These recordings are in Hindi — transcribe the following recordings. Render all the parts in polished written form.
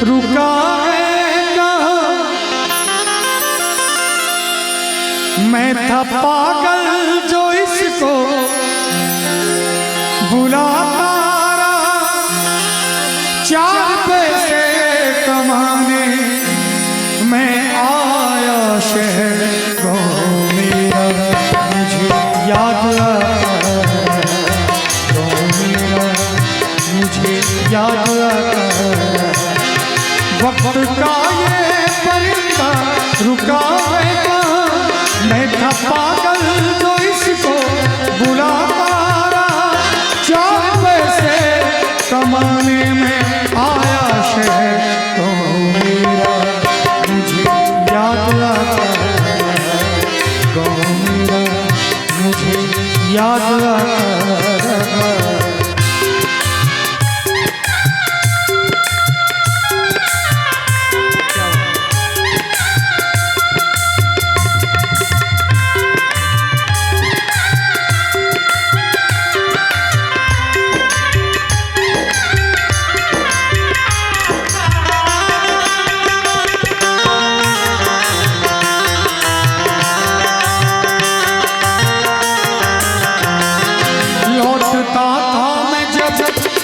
रुका है कहाँ, मैं था पागल जो इसको बुलाता रहा, 4 पैसे कमाने मैं आया शहर को मेरा, मुझे याद आता तो मेरा, मुझे याद आता वक्त का ये परिंदा रुका है कहाँ, मैं था पागल जो इसको बुलाता रहा, 4 पैसे कमाने में आया शहर तो मेरा, मुझे याद आता तो मेरा, मुझे याद आता।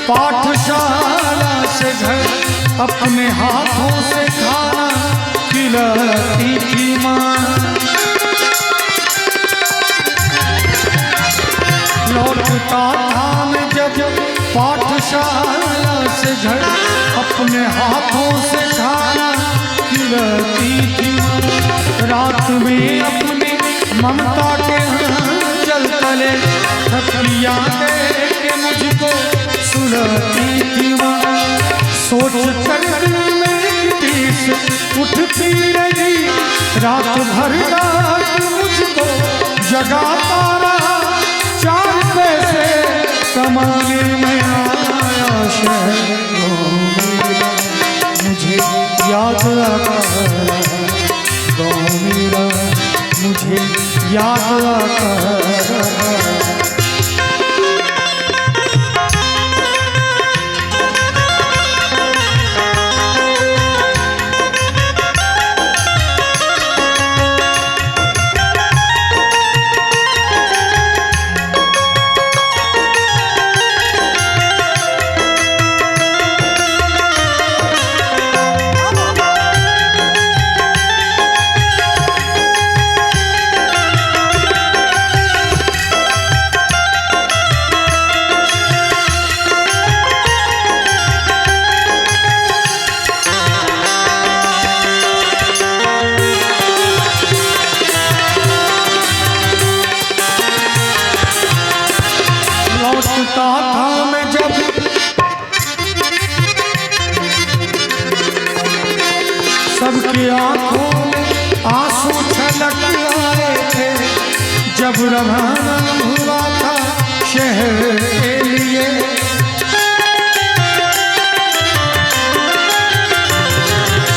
पाठशाला से घर अपने हाथों से खाना खिलाती थी माँ, लौटता था मैं जब पाठशाला से घर अपने हाथों से खाना खिलाती थी माँ, रात में अपनी ममता के जल तले थकिया दे के मुझको सुनाती थी माँ, सोच कर मेरी तीस उठती रही, रात भर रात मुझको जगाता रहा, 4 पैसे कमाने में आया शहर को मेरा, मुझे याद आता तो मेरा, मुझे याद आता। था मैं जब सबकी आंखों में आंसू छलक आए थे, जब रवाना हुआ था शहर के लिए,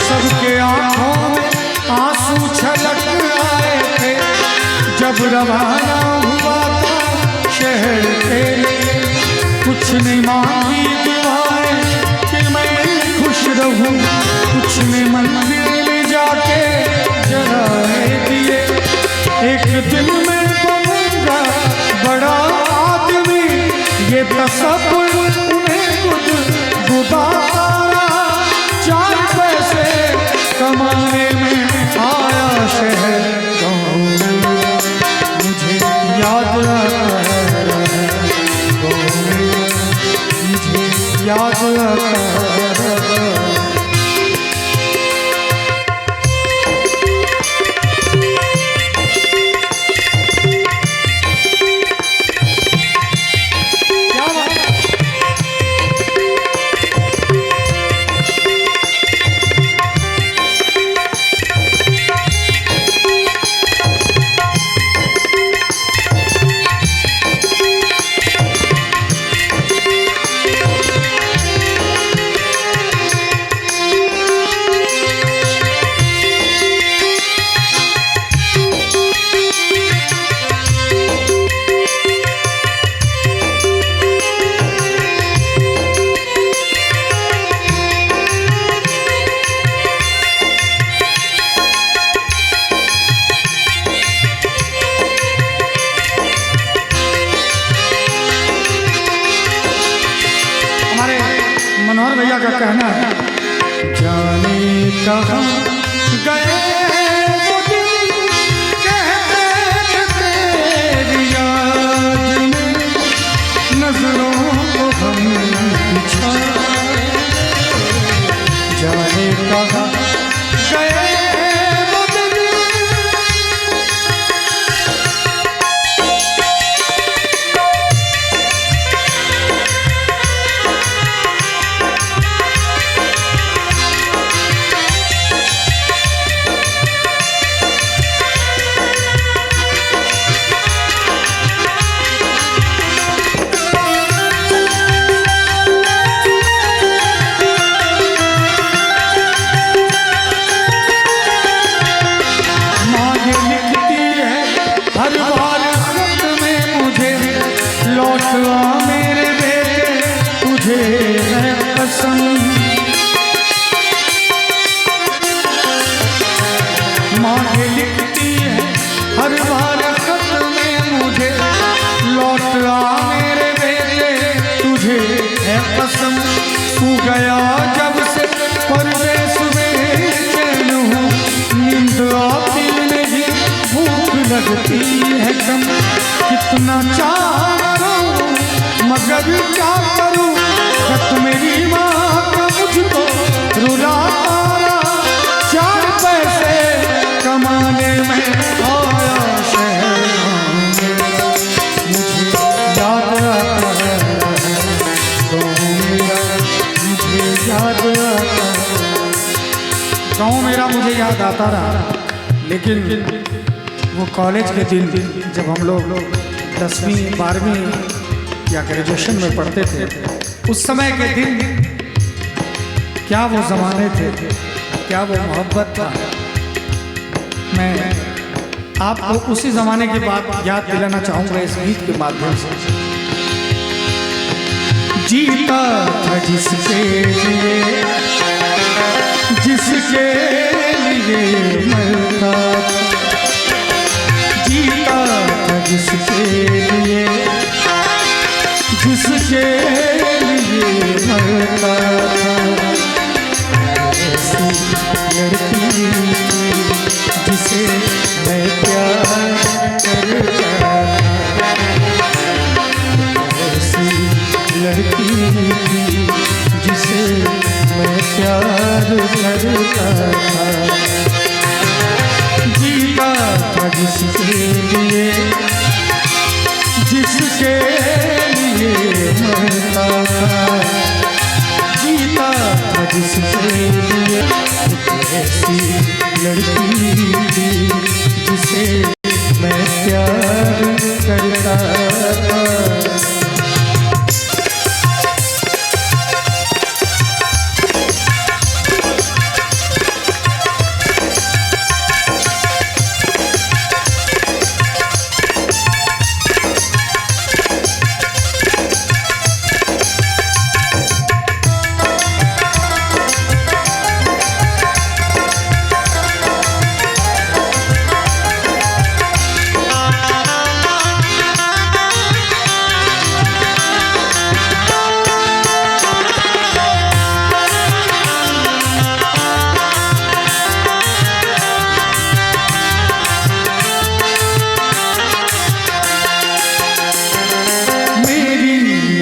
सबके आंखों में आंसू छलक आए थे, जब रवाना हुआ था शहर के लिए, कुछ नहीं मांगी दुआएं कि मैं खुश रहूं, कुछ नहीं मंदिर में जाके जलाए दिए, एक दिन मैं बनूंगा बड़ा आदमी, ये तसव्वुर उन्हें खुद गुदाता रहा, 4 पैसे कमाने में आया शहर तो मुझे याद आता तो मुझे याद आता। मनोहर भैया का कहना है, जाने कहाँ गए वो दिन, कहते थे तेरी याद में नजरों को हम बिछाए, जाने कहाँ गए वो दिन। मांगे लिखती है हर बार खत में मुझे, लौट आ मेरे बेटे तुझे है कसम। तू गया जब से परदेस में चैन हूँ, नींद आती नहीं भूख लगती है कम। कितना चाहूँ मगर क्या करूँ, खत मेरी माँ का मुझको रुलाता, चार पैसे कमाने में आया शहर मेरा, मुझे याद आता है गाँव मेरा, मुझे याद आता है गाँव मेरा, मुझे याद आता रहा। लेकिन वो कॉलेज के दिन जब हम लोग 10वीं 12वीं या ग्रेजुएशन में पढ़ते थे, उस समय के दिन क्या वो ज़माने थे, क्या वो मोहब्बत था। मैं आपको उसी ज़माने की बात याद दिलाना चाहूँगा इस गीत के माध्यम से। जीता था जिसके लिए मरता था, जीता था जिसके लिए मरता था। ऐसी लड़की जिसे मैं प्यार करता था, ऐसी लड़की जिसे मैं प्यार करता था। जीता था जिसके लिए मरता था, जीता था जिसके लिए। ऐसी लड़की जिसे मैं प्यार करता था।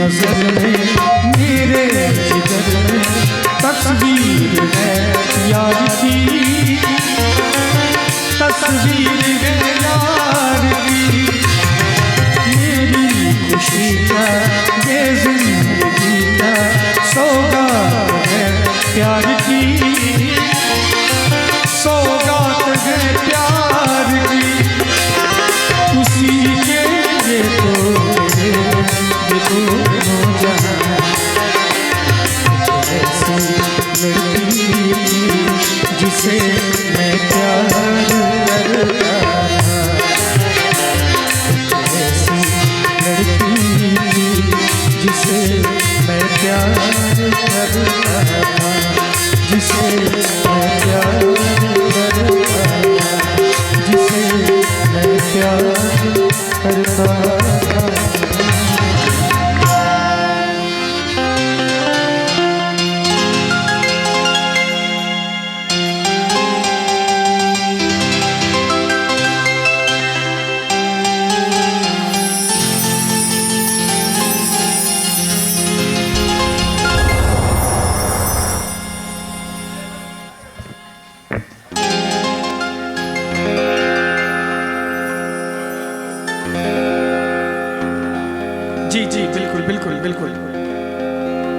नजर में मेरे जिगर में तस्वीर है यार की, तस्वीर है यार की। मेरी खुशी का ये जिंदगी का सौगात है प्यार की, सौगात है प्यार की। उसी के ये तो जिसे मैं प्यार करता था, ऐसी लड़की जिसे मैं प्यार करता था, जिसे मैं प्यार करता था, जिसे मैं प्यार करता था। बिल्कुल बिल्कुल।